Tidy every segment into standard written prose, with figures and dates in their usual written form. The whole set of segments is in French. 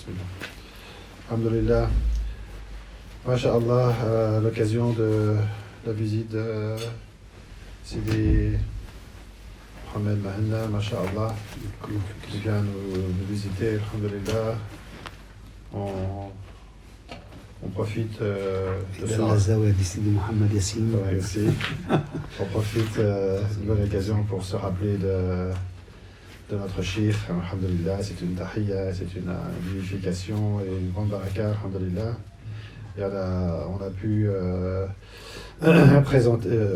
Bismillah. Alhamdulillah. Masha'Allah, à l'occasion de la visite de Sidi Mohamed Mahanna, Masha'Allah, qui vient nous visiter, alhamdulillah. On profite de ça. On profite d'une bonne occasion pour se rappeler de notre cheikh, alhamdulillah. C'est une tahiyya, c'est une vivification et une grande baraka, alhamdulillah. Et on a pu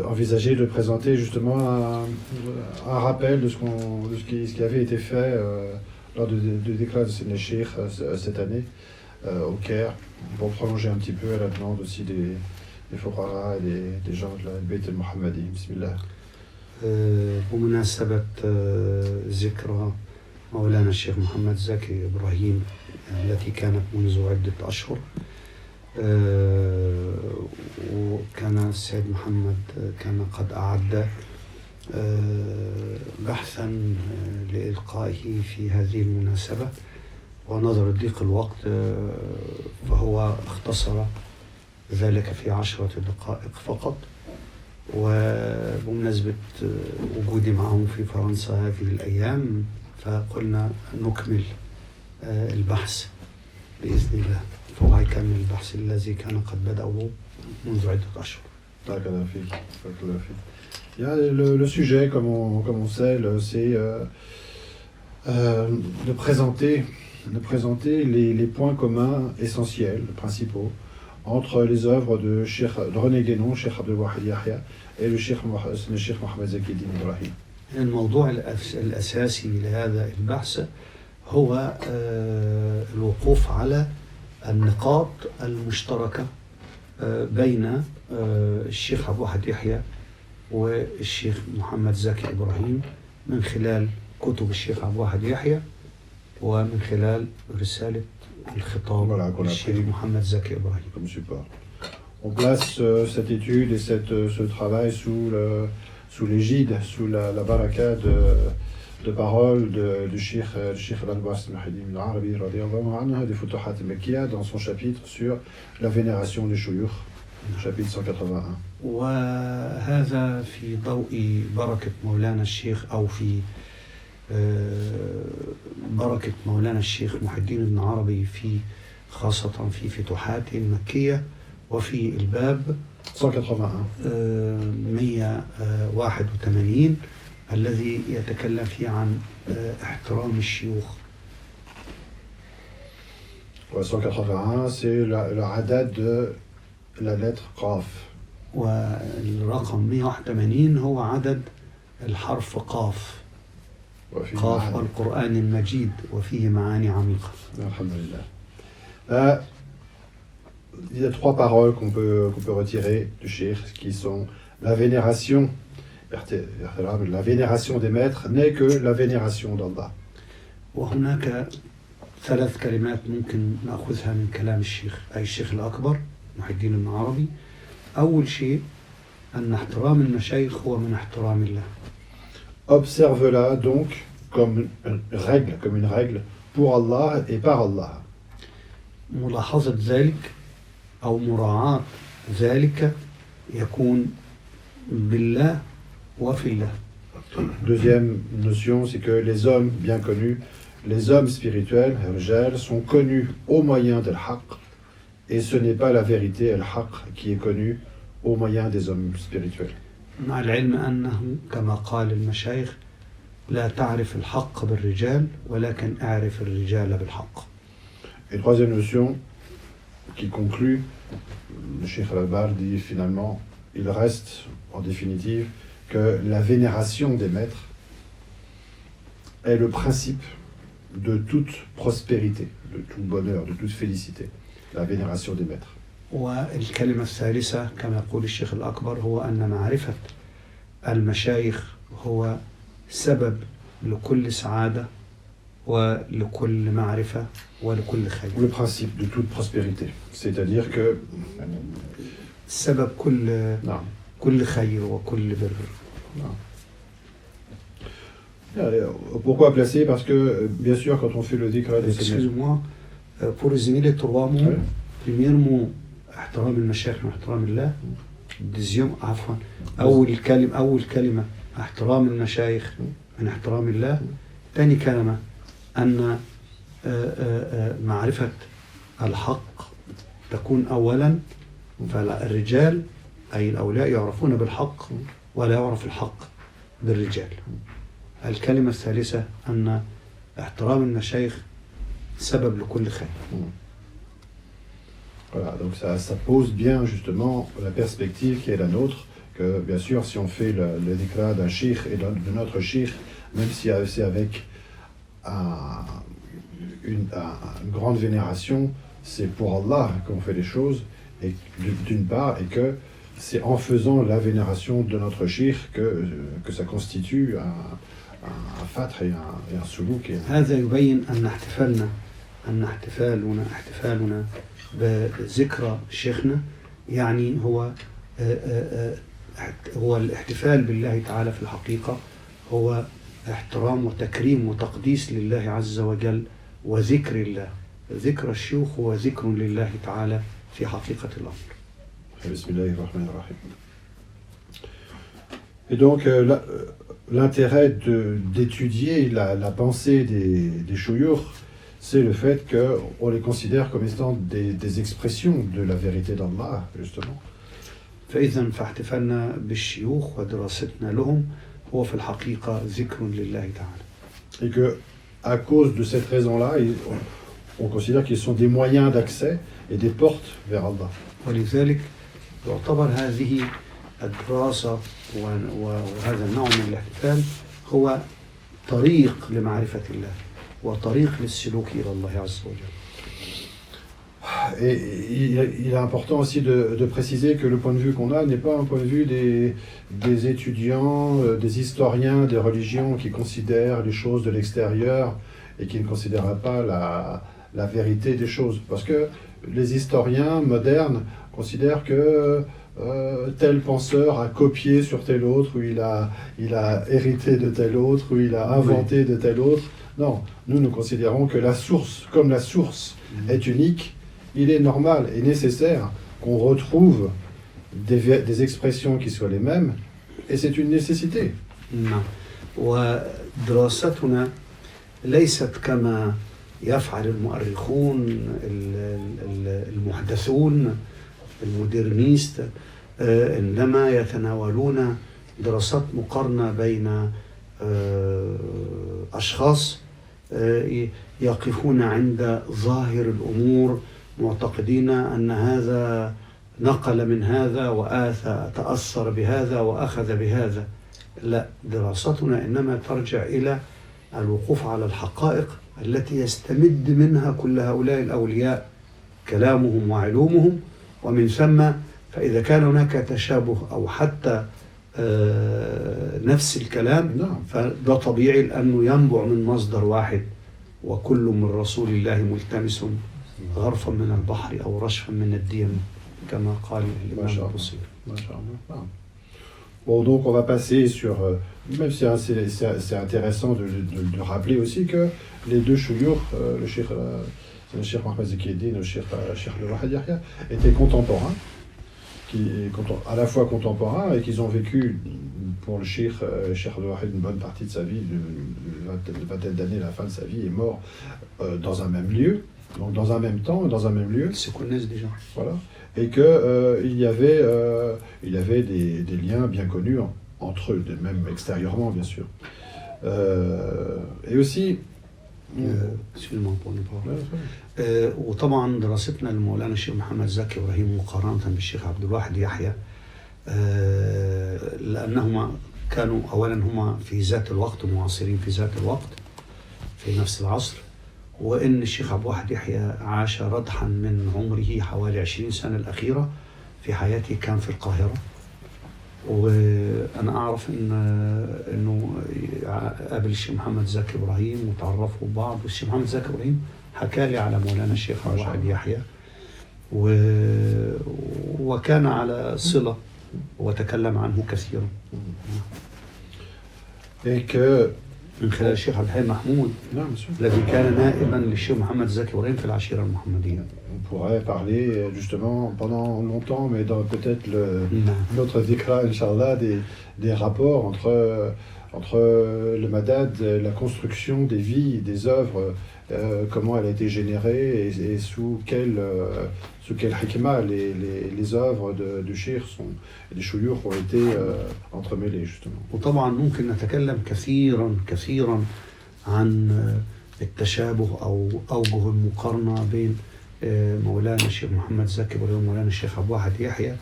envisager de présenter justement un rappel de ce qui avait été fait lors du déclat de Sidi Cheikh cette année au Caire, pour prolonger un petit peu à la demande aussi des fuqara et des gens de la Bayt al-Muhammadi. Bismillah. بمناسبة ذكرى مولانا الشيخ محمد زكي إبراهيم التي كانت منذ عدة أشهر، وكان السيد محمد كان قد أعد بحثا لإلقائه في هذه المناسبة، ونظر ضيق الوقت فهو اختصر ذلك في 10 دقائق فقط. وبمناسبة وجودي معهم في فرنسا هذه الأيام فقلنا نكمل البحث بإذن الله، فهو هيكمل البحث الذي كان قد بدأه منذ عدة أشهر. Le sujet, comme on sait, c'est de présenter les points communs essentiels, principaux, entre les œuvres de René Guénon, Cheikh Abdel Wahid Yahya, et le Cheikh Mohamed Zaki Din Ibrahim. الموضوع الأساسي لهذا البحث هو الوقوف على النقاط المشتركة بين الشيخ أبو وحد يحيى والشيخ محمد زكي إبراهيم من خلال كتب الشيخ أبو وحد يحيى ومن خلال رسالة الخطاب للشيخ محمد زكي إبراهيم. Comme support. On place cette étude et ce travail sous l'égide, sous la baraka de paroles du Cheikh Al-Abbas Mahdi ibn Arabi radiyallahu anhu des Futuhat al-Makkiyya dans son chapitre sur la vénération des shuyukh, chapitre 181. وهذا في ضوء بركة مولانا الشيخ أو في بركة مولانا الشيخ محي الدين بن عربي في خاصة في فتوحات المكية وفي الباب 181 الذي يتكلم فيه عن احترام الشيوخ. 181 c'est le adad de la lettre قاف. والرقم 181 هو عدد الحرف قاف. قاف القرآن المجيد وفيه معاني عميقة. Alhamdulillah. Il y a 3 paroles qu'on peut retirer du Cheikh qui sont la vénération. La vénération des maîtres n'est que la vénération d'Allah. وهناك 3 كلمات ممكن نأخذها من كلام الشيخ أي الشيخ الأكبر محي الدين بن عربي. أول شيء أن احترام المشايخ هو من احترام الله. Observe-la donc comme une règle pour Allah et par Allah. ملاحظة ذلك أو مراعاة ذلك يكون بالله وفي الله. Deuxième notion, c'est que les hommes bien connus, les hommes spirituels, rijal, sont connus au moyen de l'haq, et ce n'est pas la vérité, al-haq, qui est connue au moyen des hommes spirituels. مع العلم أنه كما قال المشايخ لا تعرف الحق بالرجال ولكن أعرف الرجال بالحق. Et troisième notion qui conclut, le Cheikh Al-Albar dit finalement, il reste en définitive que la vénération des maîtres est le principe de toute prospérité, de tout bonheur, de toute félicité, la vénération des maîtres. والكلمة الثالثة كما يقول الشيخ الأكبر هو أن معرفة المشايخ هو سبب لكل سعادة ولكل معرفة ولكل خير. Le principe de toute prospérité, c'est-à-dire que سبب كل خير وكل بر. Pourquoi placer? Parce que bien sûr quand on fait le dhikr de Excuse-moi, Pour résumer les trois mots, premier mot احترام المشايخ واحترام الله. ديزيوم عفوا أول كلمة احترام المشايخ من احترام الله. ثاني كلمة أن معرفة الحق تكون أولا، فالرجال أي الأولياء يعرفون بالحق ولا يعرف الحق بالرجال. الكلمة الثالثة أن احترام المشايخ سبب لكل خير. Voilà, donc ça pose bien justement la perspective qui est la nôtre, que bien sûr si on fait le dhikra d'un shir et de notre shir, même si c'est avec une grande vénération, c'est pour Allah qu'on fait les choses, et d'une part, et que c'est en faisant la vénération de notre shir que ça constitue un fatr et un suluk. هذا يبين أن احتفالنا بذكرى شيخنا يعني هو الاحتفال بالله تعالى في الحقيقة هو احترام وتكريم وتقديس لله عز وجل وذكر الله. ذكر الشيوخ هو ذكر لله تعالى في حقيقة الأمر. بسم الله الرحمن الرحيم. Et donc l'intérêt d'étudier la pensée des shuyukh, c'est le fait qu'on les considère comme étant des expressions de la vérité d'Allah, justement. فإذا فاحتفالنا بالشيوخ ودراستنا لهم هو في الحقيقة ذكر لله تعالى. Et que, à cause de cette raison-là, on considère qu'ils sont des moyens d'accès et des portes vers Allah. ولذلك يعتبر هذه الدراسة وهذا النوع من الاحتفال هو طريق لمعرفة الله وطريق للسلوك إلى الله عز وجل. Et il est important aussi de préciser que le point de vue qu'on a n'est pas un point de vue des étudiants, des historiens, des religions qui considèrent les choses de l'extérieur et qui ne considèrent pas la vérité des choses. Parce que les historiens modernes considèrent que tel penseur a copié sur tel autre, ou il a hérité de tel autre, ou il a inventé de tel autre. Non, nous considérons que la source, comme la source est unique, il est normal et nécessaire qu'on retrouve des expressions qui soient les mêmes, et c'est une nécessité. ودراستنا ليست كما يفعل المؤرخون المحدثون المودرنيست، إنما يتناولون دراسات مقارنة بين أشخاص يقفون عند ظاهر الأمور معتقدين أن هذا نقل من هذا تأثر بهذا وأخذ بهذا. لا، دراستنا إنما ترجع إلى الوقوف على الحقائق التي يستمد منها كل هؤلاء الأولياء كلامهم وعلومهم، ومن ثم فإذا كان هناك تشابه أو حتى نفس الكلام فده طبيعي لأنه ينبع من مصدر واحد، وكل من رسول الله ملتمس غرفا من البحر أو رشفا من الديم كما قال الإمام البصير. Bon, donc on va passer sur, même si c'est intéressant de rappeler aussi que les deux shuyukh, le Cheikh Mohammed Zakieddin et le Cheikh Wahid Yahya, étaient contemporains, à la fois contemporains, et qu'ils ont vécu pour le Cheikh Wahid une bonne partie de sa vie, une vingtaine d'années, la fin de sa vie, est mort dans un même lieu, donc dans un même temps, dans un même lieu. Ils se connaissent déjà. Voilà. Et qu'il y avait des liens bien connus entre eux, même extérieurement, bien sûr. Et aussi... وطبعا دراستنا لمولانا الشيخ محمد زكي إبراهيم مقارنة بالشيخ عبد الواحد يحيى، لأنهما كانوا أولا هما في ذات الوقت معاصرين في ذات الوقت في نفس العصر، وإن الشيخ عبد الواحد يحيى عاش ردحا من عمره حوالي 20 سنة الأخيرة في حياته كان في القاهرة، وأنا أعرف إنه قابل الشيخ محمد زكي إبراهيم وتعرفوا ببعض، والشيخ محمد زكي إبراهيم حكى لي على مولانا الشيخ عبد الواحد يحيى وكان على صلة وتكلم عنه كثيرا. Et que من خلال الشيخ عبد الحليم محمود Non, monsieur. الذي كان نائبا للشيخ محمد زكي إبراهيم في العشيرة المحمدية. On pourrait parler justement pendant longtemps, mais dans peut-être نعم. notre dhikra, Inch'Allah, des rapports entre le Madad, la construction des vies, des œuvres, comment elle a été générée et sous quel hikmah les œuvres du Cheikh des Chouyour ont été entremêlées justement. وطبعا ممكن نتكلم كثيرا عن التشابه أو أوجه المقارنة بين مولانا الشيخ محمد زكي إبراهيم ومولانا الشيخ عبد الواحد يحيى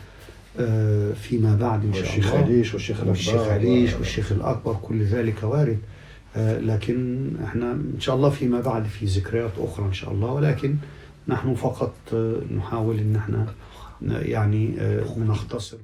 فيما بعد إن شاء الله. والشيخ عليش والشيخ عليش والشيخ الأكبر، كل ذلك وارد، لكن احنا إن شاء الله فيما بعد في ذكريات أخرى إن شاء الله، ولكن نحن فقط نحاول إن احنا يعني نختصر